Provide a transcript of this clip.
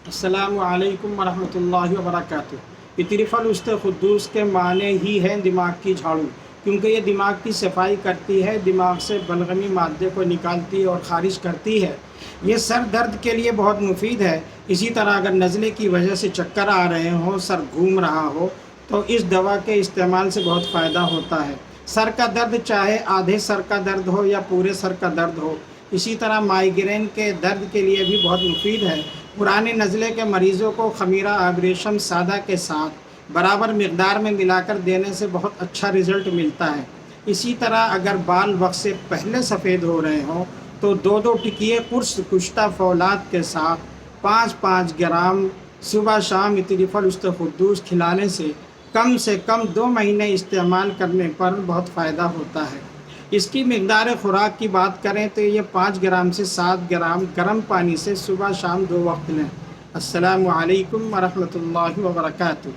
السلام علیکم ورحمۃ اللہ وبرکاتہ۔ اطرف القدوس کے معنی ہی ہے دماغ کی جھاڑو، کیونکہ یہ دماغ کی صفائی کرتی ہے، دماغ سے بلغمی مادے کو نکالتی اور خارج کرتی ہے۔ یہ سر درد کے لیے بہت مفید ہے۔ اسی طرح اگر نزلے کی وجہ سے چکر آ رہے ہوں، سر گھوم رہا ہو، تو اس دوا کے استعمال سے بہت فائدہ ہوتا ہے۔ سر کا درد چاہے آدھے سر کا درد ہو یا پورے سر کا درد ہو، اسی طرح مائیگرین کے درد کے لیے بھی بہت مفید ہے۔ پرانے نزلے کے مریضوں کو خمیرہ آب ریشم سادہ کے ساتھ برابر مقدار میں ملا کر دینے سے بہت اچھا رزلٹ ملتا ہے۔ اسی طرح اگر بال وقت سے پہلے سفید ہو رہے ہوں تو 2 ٹکیے قرص کشتہ فولاد کے ساتھ 5 گرام صبح شام اطرف القدوس کھلانے سے کم 2 مہینے استعمال کرنے پر بہت فائدہ ہوتا ہے۔ اس کی مقدار خوراک کی بات کریں تو یہ 5 گرام سے 7 گرام گرم پانی سے صبح شام 2 وقت لیں۔ السلام علیکم ورحمۃ اللہ وبرکاتہ۔